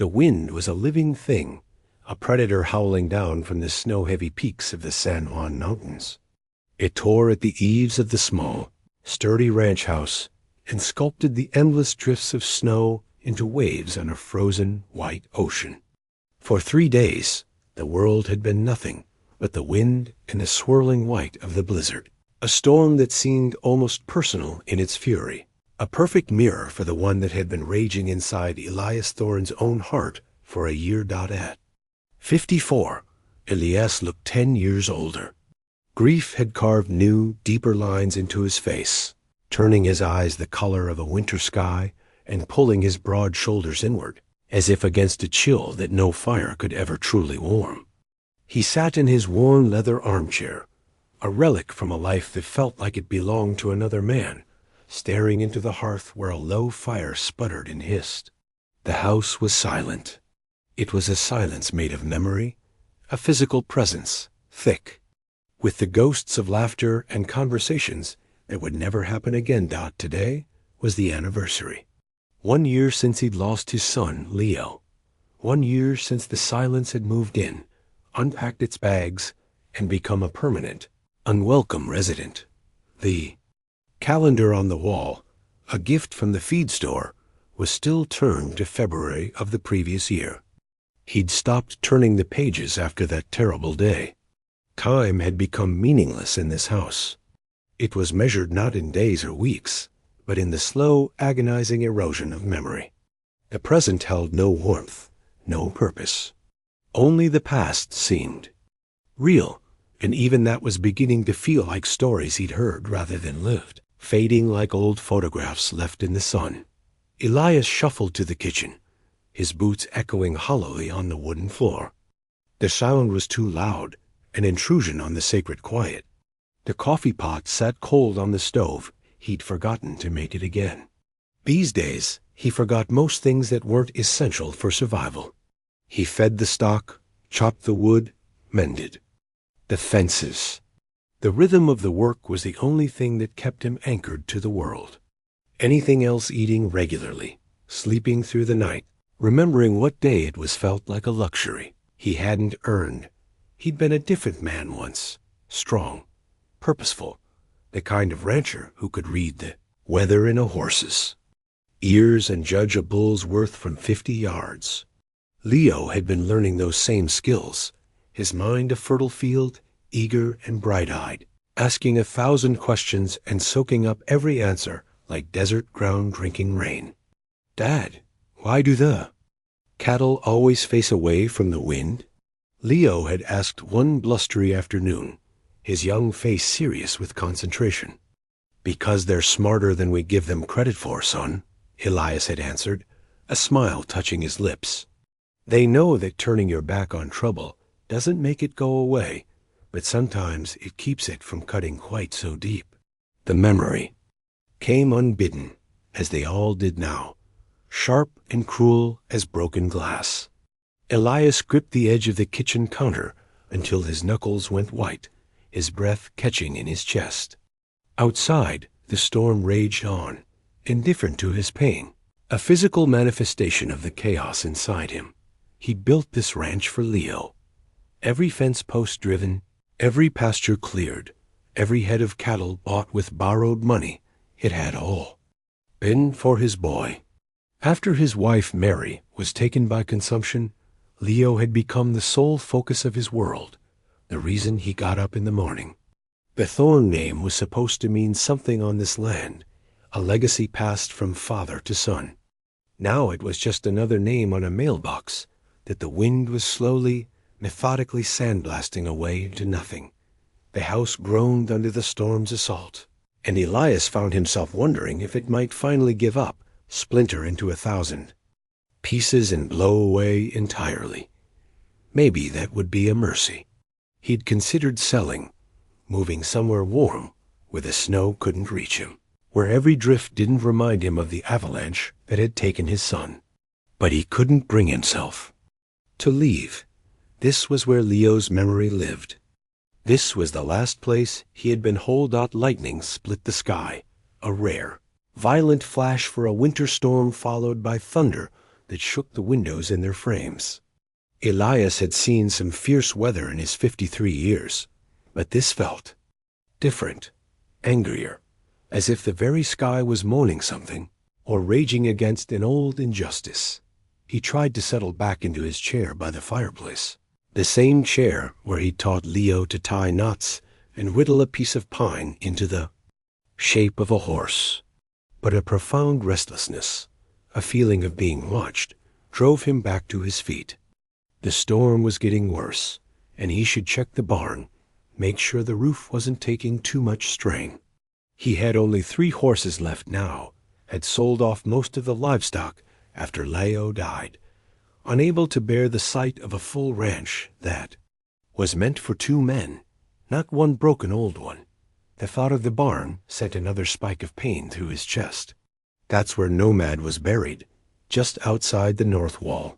The wind was a living thing, a predator howling down from the snow-heavy peaks of the San Juan Mountains. It tore at the eaves of the small, sturdy ranch house and sculpted the endless drifts of snow into waves on a frozen white ocean. For 3 days, the world had been nothing but the wind and the swirling white of the blizzard, a storm that seemed almost personal in its fury, a perfect mirror for the one that had been raging inside Elias Thorne's own heart for a year. At 54, Elias looked 10 years older. Grief had carved new, deeper lines into his face, turning his eyes the color of a winter sky and pulling his broad shoulders inward, as if against a chill that no fire could ever truly warm. He sat in his worn leather armchair, a relic from a life that felt like it belonged to another man, staring into the hearth where a low fire sputtered and hissed. The house was silent. It was a silence made of memory, a physical presence, thick, with the ghosts of laughter and conversations that would never happen again. Today was the anniversary. 1 year since he'd lost his son, Leo. 1 year since the silence had moved in, unpacked its bags, and become a permanent, unwelcome resident. The calendar on the wall, a gift from the feed store, was still turned to February of the previous year. He'd stopped turning the pages after that terrible day. Time had become meaningless in this house. It was measured not in days or weeks, but in the slow, agonizing erosion of memory. The present held no warmth, no purpose. Only the past seemed real, and even that was beginning to feel like stories he'd heard rather than lived, fading like old photographs left in the sun. Elias shuffled to the kitchen, his boots echoing hollowly on the wooden floor. The sound was too loud, an intrusion on the sacred quiet. The coffee pot sat cold on the stove. He'd forgotten to make it again. These days, he forgot most things that weren't essential for survival. He fed the stock, chopped the wood, mended the fences. The rhythm of the work was the only thing that kept him anchored to the world. Anything else eating regularly, sleeping through the night, remembering what day it was felt like a luxury he hadn't earned. He'd been a different man once, strong, purposeful, the kind of rancher who could read the weather in a horse's ears and judge a bull's worth from 50 yards. Leo had been learning those same skills, his mind a fertile field, eager and bright-eyed, asking 1,000 questions and soaking up every answer like desert ground drinking rain. Dad, why do the cattle always face away from the wind? Leo had asked one blustery afternoon, his young face serious with concentration. Because they're smarter than we give them credit for, son, Elias had answered, a smile touching his lips. They know that turning your back on trouble doesn't make it go away, but sometimes it keeps it from cutting quite so deep. The memory came unbidden, as they all did now, sharp and cruel as broken glass. Elias gripped the edge of the kitchen counter until his knuckles went white, his breath catching in his chest. Outside, the storm raged on, indifferent to his pain, a physical manifestation of the chaos inside him. He built this ranch for Leo. Every fence post driven, every pasture cleared, every head of cattle bought with borrowed money, it had all been for his boy. After his wife Mary was taken by consumption, Leo had become the sole focus of his world, the reason he got up in the morning. The Thorne name was supposed to mean something on this land, a legacy passed from father to son. Now it was just another name on a mailbox that the wind was slowly, methodically sandblasting away into nothing. The house groaned under the storm's assault, and Elias found himself wondering if it might finally give up, splinter into 1,000 pieces and blow away entirely. Maybe that would be a mercy. He'd considered selling, moving somewhere warm where the snow couldn't reach him, where every drift didn't remind him of the avalanche that had taken his son. But he couldn't bring himself to leave. This was where Leo's memory lived. This was the last place he had been whole. Lightning split the sky, a rare, violent flash for a winter storm followed by thunder that shook the windows in their frames. Elias had seen some fierce weather in his 53 years, but this felt different, angrier, as if the very sky was moaning something or raging against an old injustice. He tried to settle back into his chair by the fireplace, the same chair where he'd taught Leo to tie knots and whittle a piece of pine into the shape of a horse. But a profound restlessness, a feeling of being watched, drove him back to his feet. The storm was getting worse, and he should check the barn, make sure the roof wasn't taking too much strain. He had only 3 horses left now, had sold off most of the livestock after Leo died, unable to bear the sight of a full ranch that was meant for 2 men, not one broken old one. The thought of the barn sent another spike of pain through his chest. That's where Nomad was buried, just outside the north wall.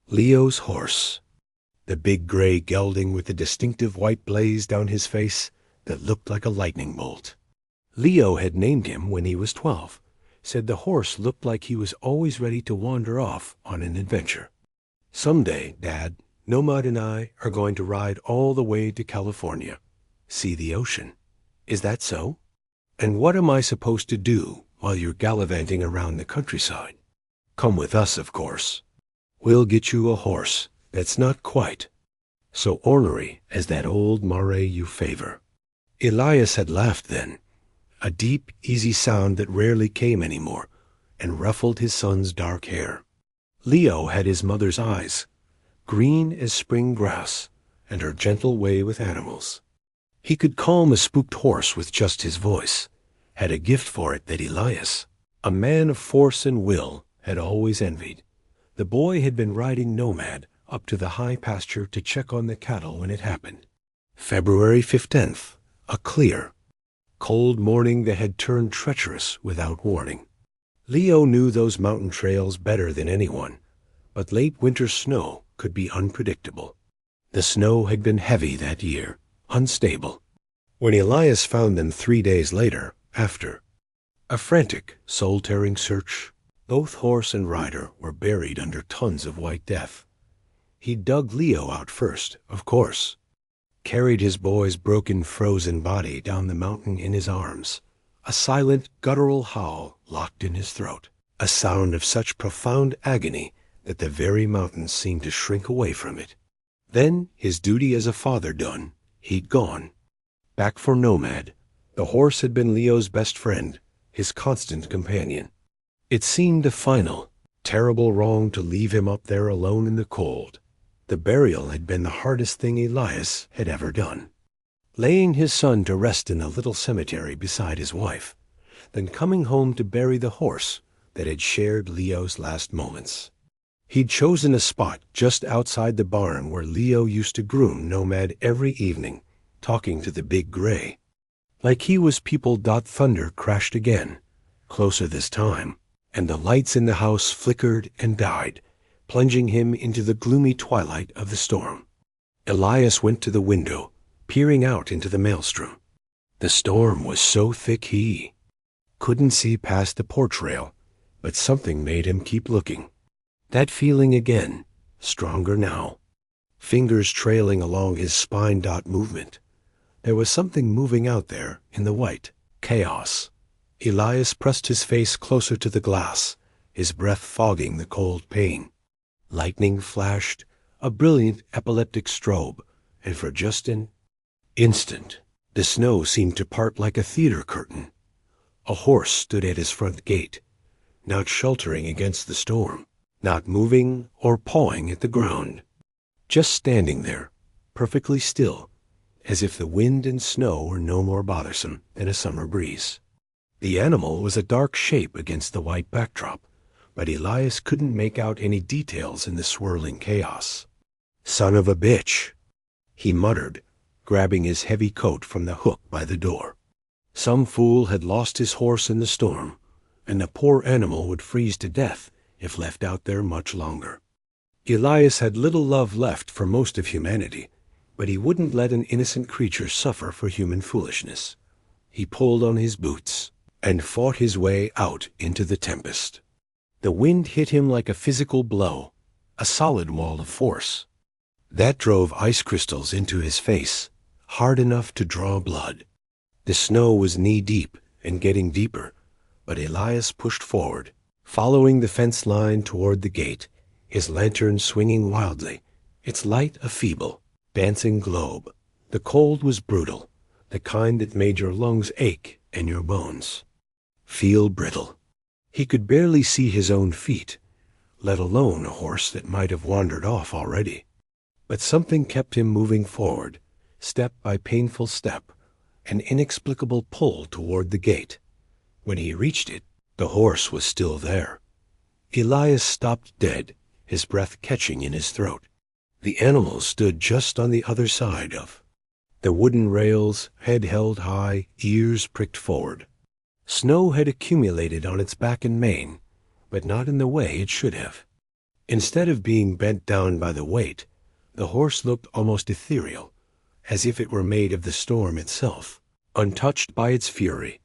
Leo's horse, the big gray gelding with the distinctive white blaze down his face that looked like a lightning bolt. Leo had named him when he was 12, said the horse looked like he was always ready to wander off on an adventure. Someday, Dad, Nomad and I are going to ride all the way to California, see the ocean. Is that so? And what am I supposed to do while you're gallivanting around the countryside? Come with us, of course. We'll get you a horse that's not quite so ornery as that old mare you favor. Elias had laughed then, a deep, easy sound that rarely came anymore, and ruffled his son's dark hair. Leo had his mother's eyes, green as spring grass, and her gentle way with animals. He could calm a spooked horse with just his voice, had a gift for it that Elias, a man of force and will, had always envied. The boy had been riding Nomad up to the high pasture to check on the cattle when it happened. February 15th, a clear, cold morning that had turned treacherous without warning. Leo knew those mountain trails better than anyone, but late winter snow could be unpredictable. The snow had been heavy that year, unstable. When Elias found them 3 days later, after a frantic, soul-tearing search, both horse and rider were buried under tons of white death. He dug Leo out first, of course, carried his boy's broken, frozen body down the mountain in his arms, a silent, guttural howl locked in his throat, a sound of such profound agony that the very mountains seemed to shrink away from it. Then, his duty as a father done, he'd gone. Back for Nomad. The horse had been Leo's best friend, his constant companion. It seemed a final, terrible wrong to leave him up there alone in the cold. The burial had been the hardest thing Elias had ever done. Laying his son to rest in a little cemetery beside his wife, then coming home to bury the horse that had shared Leo's last moments. He'd chosen a spot just outside the barn where Leo used to groom Nomad every evening, talking to the big gray. Like he was people. Thunder crashed again, closer this time, and the lights in the house flickered and died, plunging him into the gloomy twilight of the storm. Elias went to the window, peering out into the maelstrom. The storm was so thick he couldn't see past the porch rail, but something made him keep looking. That feeling again, stronger now. Fingers trailing along his spine. Movement. There was something moving out there in the white chaos. Elias pressed his face closer to the glass, his breath fogging the cold pain. Lightning flashed, a brilliant epileptic strobe, and for just an instant, the snow seemed to part like a theater curtain. A horse stood at his front gate, not sheltering against the storm, not moving or pawing at the ground, just standing there, perfectly still, as if the wind and snow were no more bothersome than a summer breeze. The animal was a dark shape against the white backdrop, but Elias couldn't make out any details in the swirling chaos. "Son of a bitch," he muttered, grabbing his heavy coat from the hook by the door. Some fool had lost his horse in the storm, and the poor animal would freeze to death if left out there much longer. Elias had little love left for most of humanity, but he wouldn't let an innocent creature suffer for human foolishness. He pulled on his boots and fought his way out into the tempest. The wind hit him like a physical blow, a solid wall of force. That drove ice crystals into his face, hard enough to draw blood. The snow was knee-deep and getting deeper, but Elias pushed forward, following the fence line toward the gate, his lantern swinging wildly, its light a feeble, dancing globe. The cold was brutal, the kind that made your lungs ache and your bones feel brittle. He could barely see his own feet, let alone a horse that might have wandered off already. But something kept him moving forward, step by painful step, an inexplicable pull toward the gate. When he reached it, the horse was still there. Elias stopped dead, his breath catching in his throat. The animal stood just on the other side of the wooden rails, head held high, ears pricked forward. Snow had accumulated on its back and mane, but not in the way it should have. Instead of being bent down by the weight, the horse looked almost ethereal, as if it were made of the storm itself, untouched by its fury.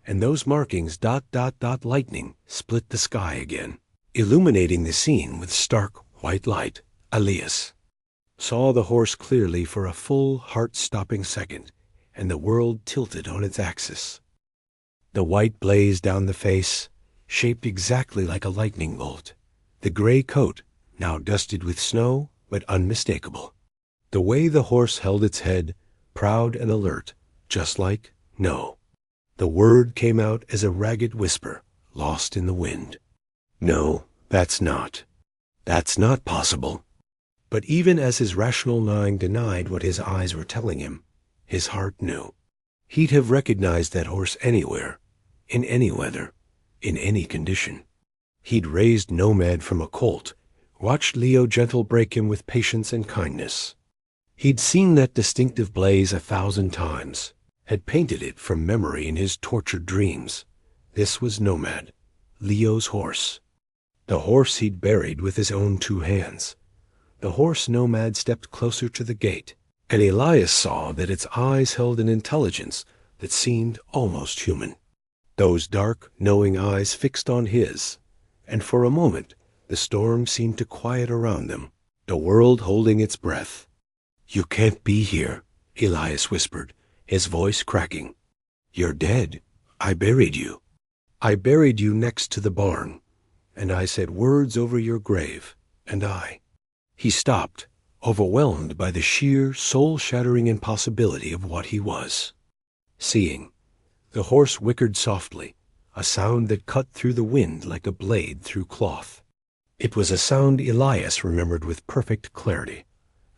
And those markings ... lightning split the sky again, illuminating the scene with stark white light. Elias saw the horse clearly for a full, heart-stopping second, and the world tilted on its axis. The white blazed down the face, shaped exactly like a lightning bolt. The gray coat, now dusted with snow, but unmistakable. The way the horse held its head, proud and alert, just like no. The word came out as a ragged whisper, lost in the wind. No, that's not possible. But even as his rational mind denied what his eyes were telling him, his heart knew. He'd have recognized that horse anywhere, in any weather, in any condition. He'd raised Nomad from a colt, watched Leo gentle break him with patience and kindness. He'd seen that distinctive blaze 1,000 times, had painted it from memory in his tortured dreams. This was Nomad, Leo's horse. The horse he'd buried with his own 2 hands. The horse Nomad stepped closer to the gate, and Elias saw that its eyes held an intelligence that seemed almost human. Those dark, knowing eyes fixed on his, and for a moment the storm seemed to quiet around them, the world holding its breath. "You can't be here," Elias whispered, his voice cracking. "You're dead. I buried you. I buried you next to the barn, and I said words over your grave, and I—" He stopped, overwhelmed by the sheer, soul-shattering impossibility of what he was seeing. The horse whickered softly, a sound that cut through the wind like a blade through cloth. It was a sound Elias remembered with perfect clarity,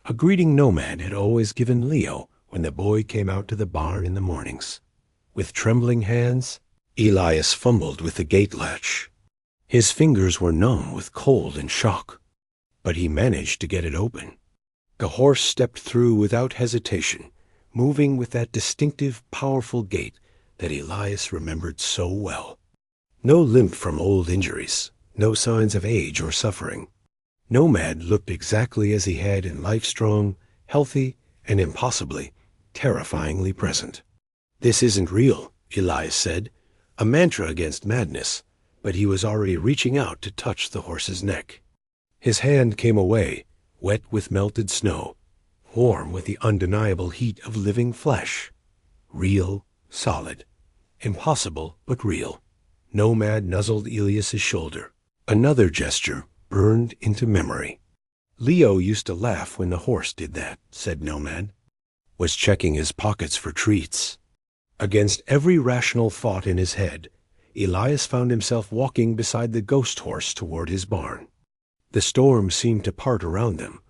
a greeting Nomad had always given Leo when the boy came out to the barn in the mornings. With trembling hands, Elias fumbled with the gate latch. His fingers were numb with cold and shock, but he managed to get it open. The horse stepped through without hesitation, moving with that distinctive, powerful gait that Elias remembered so well. No limp from old injuries, no signs of age or suffering. Nomad looked exactly as he had in life, strong, healthy, and impossibly, terrifyingly present. "This isn't real," Elias said, a mantra against madness, but he was already reaching out to touch the horse's neck. His hand came away, wet with melted snow, warm with the undeniable heat of living flesh. Real, solid. Impossible, but real. Nomad nuzzled Elias's shoulder. Another gesture burned into memory. "Leo used to laugh when the horse did that," said Nomad. "Was checking his pockets for treats." Against every rational thought in his head, Elias found himself walking beside the ghost horse toward his barn. The storm seemed to part around them,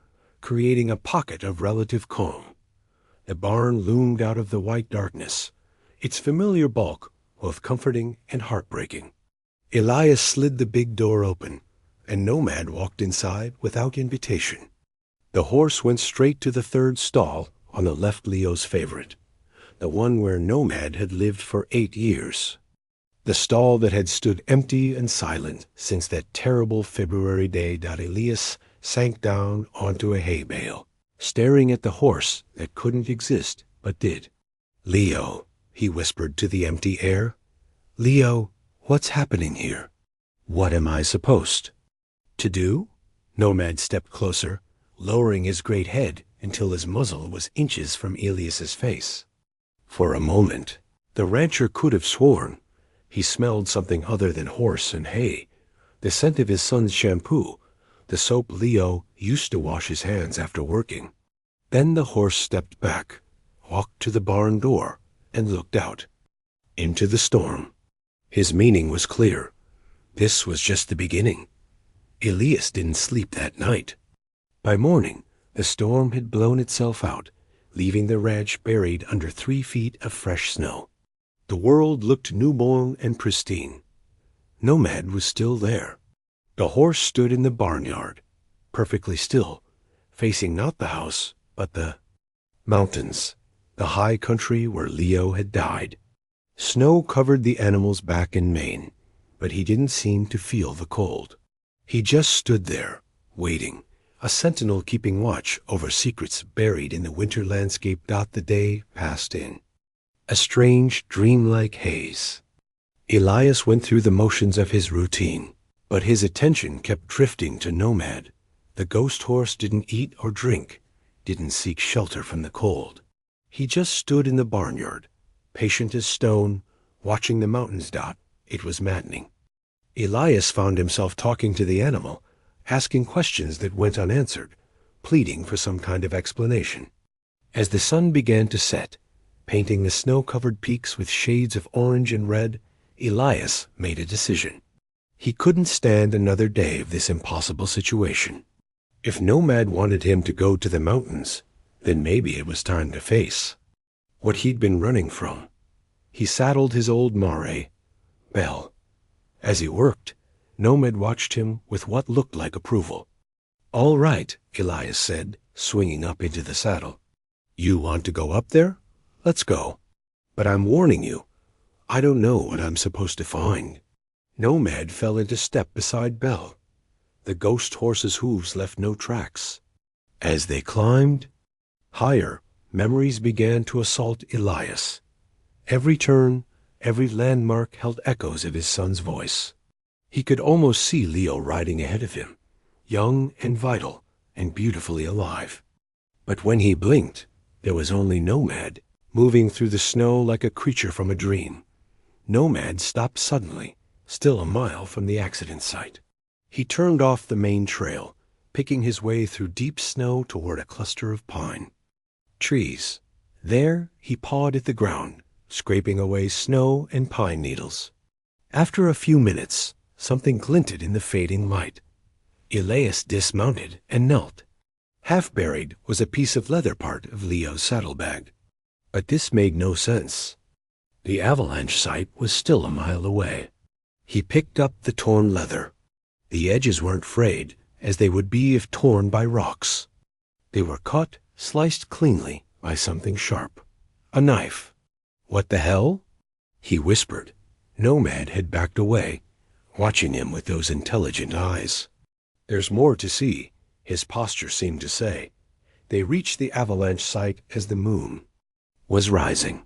creating a pocket of relative calm. The barn loomed out of the white darkness, its familiar bulk both comforting and heartbreaking. Elias slid the big door open, and Nomad walked inside without invitation. The horse went straight to the 3rd stall on the left, Leo's favorite, the one where Nomad had lived for 8 years. The stall that had stood empty and silent since that terrible February day that Elias sank down onto a hay bale, staring at the horse that couldn't exist but did. "Leo," he whispered to the empty air. "Leo, what's happening here?" What am I supposed to do? Nomad stepped closer, lowering his great head until his muzzle was inches from Elias's face. For a moment, the rancher could have sworn he smelled something other than horse and hay, the scent of his son's shampoo, the soap Leo used to wash his hands after working. Then the horse stepped back, walked to the barn door, and looked out into the storm. His meaning was clear. This was just the beginning. Elias didn't sleep that night. By morning, the storm had blown itself out, leaving the ranch buried under 3 feet of fresh snow. The world looked newborn and pristine. Nomad was still there. The horse stood in the barnyard, perfectly still, facing not the house, but the mountains, the high country where Leo had died. Snow covered the animal's back and mane, but he didn't seem to feel the cold. He just stood there, waiting, a sentinel keeping watch over secrets buried in the winter landscape. The day passed in a strange, dreamlike haze. Elias went through the motions of his routine, but his attention kept drifting to Nomad. The ghost horse didn't eat or drink, didn't seek shelter from the cold. He just stood in the barnyard, patient as stone, watching the mountains. It was maddening. Elias found himself talking to the animal, asking questions that went unanswered, pleading for some kind of explanation. As the sun began to set, painting the snow-covered peaks with shades of orange and red, Elias made a decision. He couldn't stand another day of this impossible situation. If Nomad wanted him to go to the mountains, then maybe it was time to face what he'd been running from. He saddled his old mare, Belle. As he worked, Nomad watched him with what looked like approval. "All right," Elias said, swinging up into the saddle. "You want to go up there? Let's go. But I'm warning you, I don't know what I'm supposed to find." Nomad fell into step beside Belle. The ghost horse's hooves left no tracks. As they climbed higher, memories began to assault Elias. Every turn, every landmark held echoes of his son's voice. He could almost see Leo riding ahead of him, young and vital and beautifully alive. But when he blinked, there was only Nomad, moving through the snow like a creature from a dream. Nomad stopped suddenly, still a mile from the accident site. He turned off the main trail, picking his way through deep snow toward a cluster of pine trees. There he pawed at the ground, scraping away snow and pine needles. After a few minutes, something glinted in the fading light. Elias dismounted and knelt. Half buried was a piece of leather part of Leo's saddlebag. But this made no sense. The avalanche site was still a mile away. He picked up the torn leather. The edges weren't frayed, as they would be if torn by rocks. They were cut, sliced cleanly by something sharp. A knife. "What the hell?" he whispered. Nomad had backed away, watching him with those intelligent eyes. "There's more to see," his posture seemed to say. They reached the avalanche site as the moon was rising.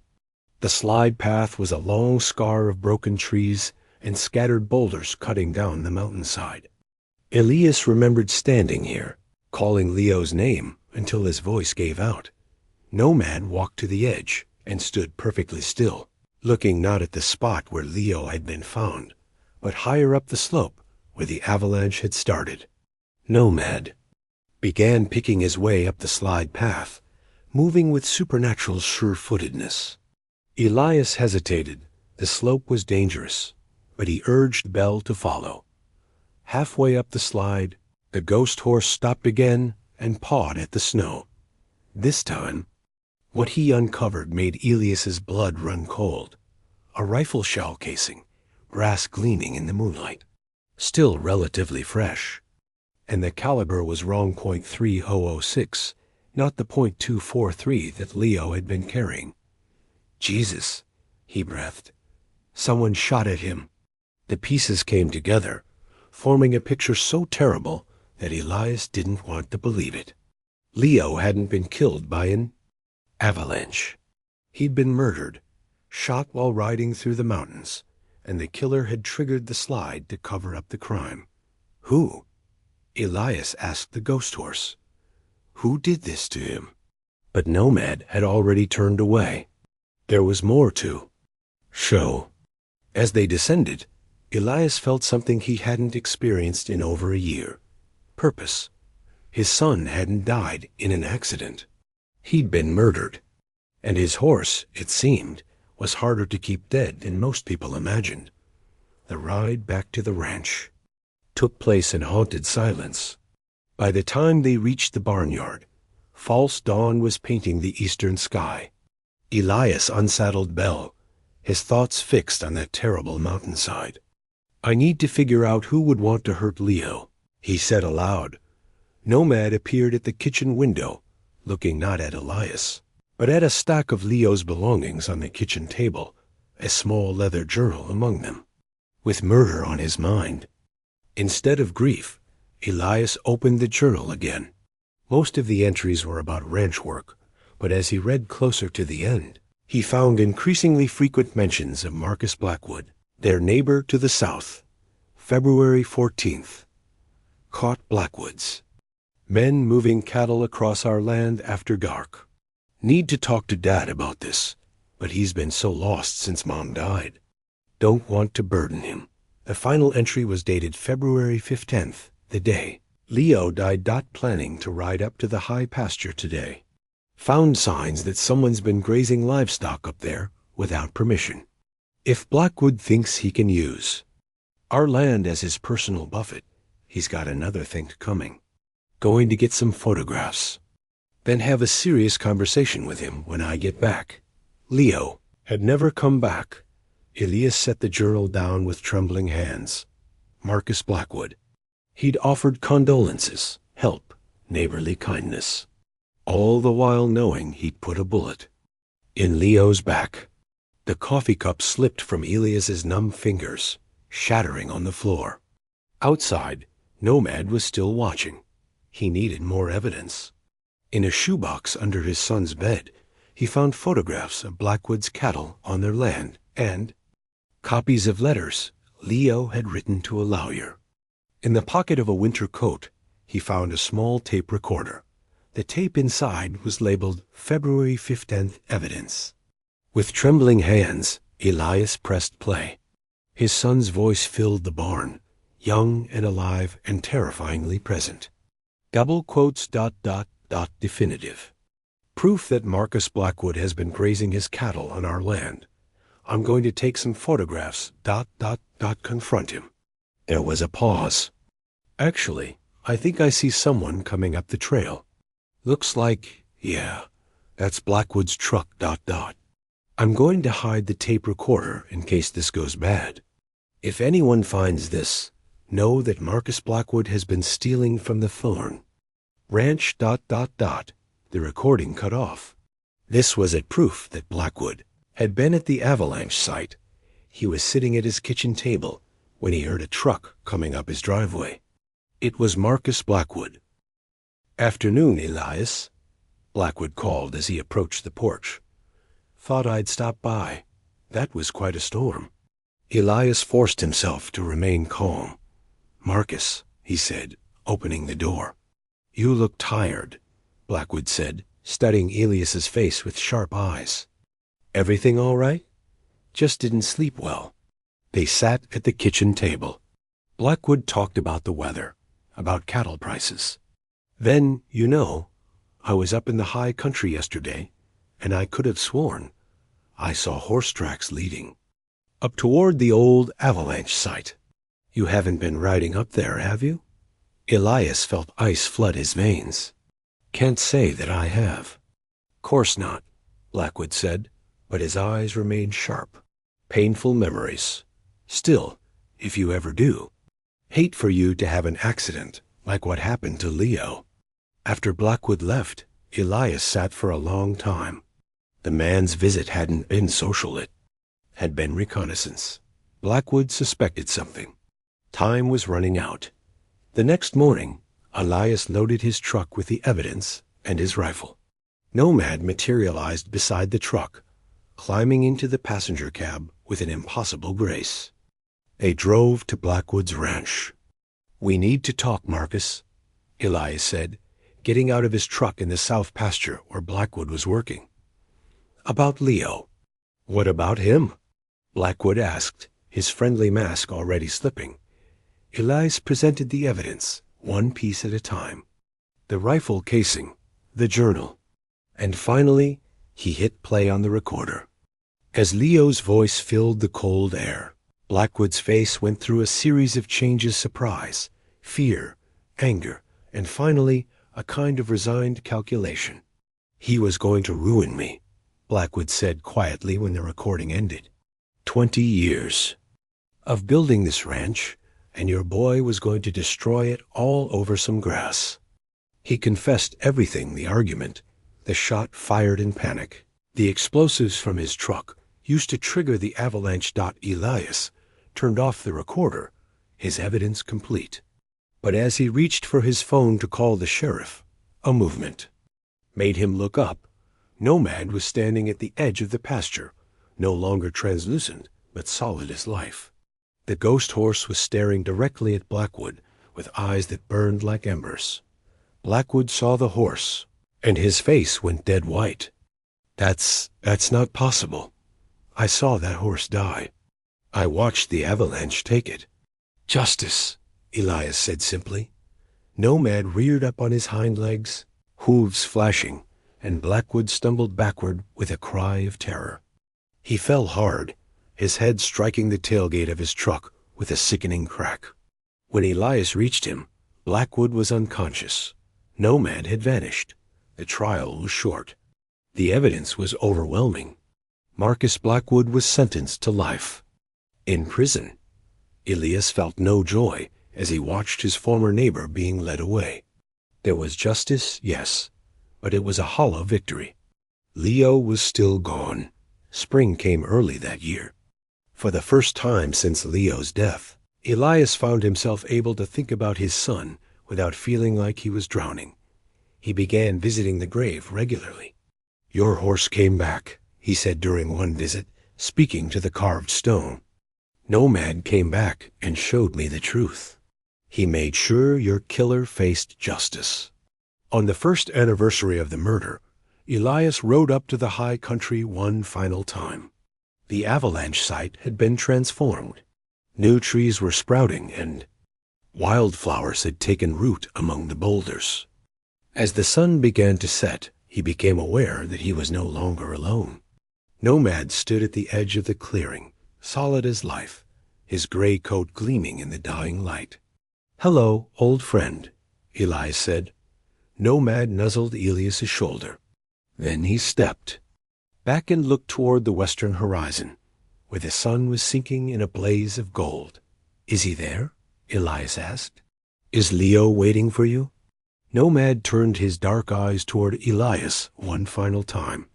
The slide path was a long scar of broken trees and scattered boulders cutting down the mountainside. Elias remembered standing here, calling Leo's name until his voice gave out. Nomad walked to the edge and stood perfectly still, looking not at the spot where Leo had been found, but higher up the slope where the avalanche had started. Nomad began picking his way up the slide path, moving with supernatural sure-footedness. Elias hesitated. The slope was dangerous, but he urged Belle to follow. Halfway up the slide, the ghost horse stopped again and pawed at the snow. This time, what he uncovered made Elias's blood run cold. A rifle shell casing, brass gleaming in the moonlight, still relatively fresh. And the caliber was wrong .3006, not the .243 that Leo had been carrying. "Jesus," he breathed. Someone shot at him. The pieces came together, forming a picture so terrible that Elias didn't want to believe it. Leo hadn't been killed by an avalanche. He'd been murdered, shot while riding through the mountains, and the killer had triggered the slide to cover up the crime. Who? Elias asked the ghost horse. Who did this to him? But Nomad had already turned away. There was more to show. As they descended, Elias felt something he hadn't experienced in over a year. Purpose. His son hadn't died in an accident. He'd been murdered. And his horse, it seemed, was harder to keep dead than most people imagined. The ride back to the ranch took place in haunted silence. By the time they reached the barnyard, false dawn was painting the eastern sky. Elias unsaddled Belle, his thoughts fixed on that terrible mountainside. I need to figure out who would want to hurt Leo, he said aloud. Nomad appeared at the kitchen window, looking not at Elias, but at a stack of Leo's belongings on the kitchen table, a small leather journal among them. With murder on his mind. Instead of grief, Elias opened the journal again. Most of the entries were about ranch work, but as he read closer to the end, he found increasingly frequent mentions of Marcus Blackwood, their neighbor to the south. February 14th. Caught Blackwoods. Men moving cattle across our land after dark. Need to talk to Dad about this, but he's been so lost since Mom died. Don't want to burden him. The final entry was dated February 15th, the day Leo died. Planning to ride up to the high pasture today. Found signs that someone's been grazing livestock up there without permission. If Blackwood thinks he can use our land as his personal buffet, he's got another thing coming. Going to get some photographs. Then have a serious conversation with him when I get back. Leo had never come back. Elias set the journal down with trembling hands. Marcus Blackwood. He'd offered condolences, help, neighborly kindness, all the while knowing he'd put a bullet in Leo's back. The coffee cup slipped from Elias's numb fingers, shattering on the floor. Outside, Nomad was still watching. He needed more evidence. In a shoebox under his son's bed, he found photographs of Blackwood's cattle on their land and copies of letters Leo had written to a lawyer. In the pocket of a winter coat, he found a small tape recorder. The tape inside was labeled February 15th Evidence. With trembling hands, Elias pressed play. His son's voice filled the barn, young and alive and terrifyingly present. Double quotes ... definitive. Proof that Marcus Blackwood has been grazing his cattle on our land. I'm going to take some photographs ... confront him. There was a pause. Actually, I think I see someone coming up the trail. Looks like, yeah, that's Blackwood's truck ... I'm going to hide the tape recorder in case this goes bad. If anyone finds this, know that Marcus Blackwood has been stealing from the Thorn Ranch ... The recording cut off. This was it, proof that Blackwood had been at the avalanche site. He was sitting at his kitchen table when he heard a truck coming up his driveway. It was Marcus Blackwood. Afternoon, Elias, Blackwood called as he approached the porch. Thought I'd stop by. That was quite a storm. Elias forced himself to remain calm. Marcus, he said, opening the door. You look tired, Blackwood said, studying Elias's face with sharp eyes. Everything all right? Just didn't sleep well. They sat at the kitchen table. Blackwood talked about the weather, about cattle prices. Then, I was up in the high country yesterday, and I could have sworn I saw horse tracks leading up toward the old avalanche site. You haven't been riding up there, have you? Elias felt ice flood his veins. Can't say that I have. Course not, Blackwood said, but his eyes remained sharp. Painful memories. Still, if you ever do, hate for you to have an accident like what happened to Leo. After Blackwood left, Elias sat for a long time. The man's visit hadn't been social, it had been reconnaissance. Blackwood suspected something. Time was running out. The next morning, Elias loaded his truck with the evidence and his rifle. Nomad materialized beside the truck, climbing into the passenger cab with an impossible grace. They drove to Blackwood's ranch. "We need to talk, Marcus," Elias said, getting out of his truck in the south pasture where Blackwood was working. "About Leo." "What about him?" Blackwood asked, his friendly mask already slipping. Elias presented the evidence, one piece at a time. The rifle casing, the journal, and finally he hit play on the recorder. As Leo's voice filled the cold air, Blackwood's face went through a series of changes: surprise, fear, anger, and finally a kind of resigned calculation. "He was going to ruin me," Blackwood said quietly when the recording ended. 20 years of building this ranch, and your boy was going to destroy it all over some grass." He confessed everything: the argument, the shot fired in panic, the explosives from his truck used to trigger the avalanche. Elias turned off the recorder, his evidence complete. But as he reached for his phone to call the sheriff, a movement made him look up. Nomad was standing at the edge of the pasture, no longer translucent, but solid as life. The ghost horse was staring directly at Blackwood with eyes that burned like embers. Blackwood saw the horse, and his face went dead white. That's not possible. I saw that horse die. I watched the avalanche take it." "Justice," Elias said simply. Nomad reared up on his hind legs, hooves flashing, and Blackwood stumbled backward with a cry of terror. He fell hard, his head striking the tailgate of his truck with a sickening crack. When Elias reached him, Blackwood was unconscious. Nomad had vanished. The trial was short. The evidence was overwhelming. Marcus Blackwood was sentenced to life. In prison, Elias felt no joy as he watched his former neighbor being led away. There was justice, yes, but it was a hollow victory. Leo was still gone. Spring came early that year. For the first time since Leo's death, Elias found himself able to think about his son without feeling like he was drowning. He began visiting the grave regularly. "Your horse came back," he said during one visit, speaking to the carved stone. "Nomad came back and showed me the truth. He made sure your killer faced justice." On the first anniversary of the murder, Elias rode up to the high country one final time. The avalanche site had been transformed. New trees were sprouting and wildflowers had taken root among the boulders. As the sun began to set, he became aware that he was no longer alone. Nomad stood at the edge of the clearing, solid as life, his gray coat gleaming in the dying light. "Hello, old friend," Elias said. Nomad nuzzled Elias's shoulder. Then he stepped back and looked toward the western horizon, where the sun was sinking in a blaze of gold. "Is he there?" Elias asked. "Is Leo waiting for you?" Nomad turned his dark eyes toward Elias one final time,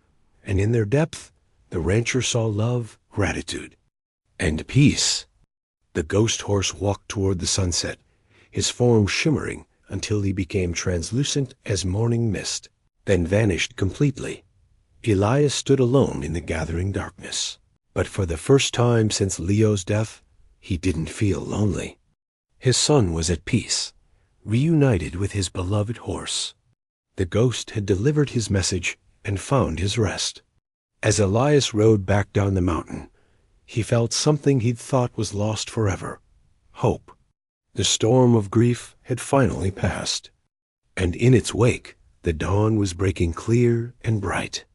and in their depth, the rancher saw love, gratitude, and peace. The ghost horse walked toward the sunset, his form shimmering until he became translucent as morning mist, then vanished completely. Elias stood alone in the gathering darkness. But for the first time since Leo's death, he didn't feel lonely. His son was at peace, reunited with his beloved horse. The ghost had delivered his message and found his rest. As Elias rode back down the mountain, he felt something he'd thought was lost forever: hope. The storm of grief had finally passed, and in its wake, the dawn was breaking clear and bright.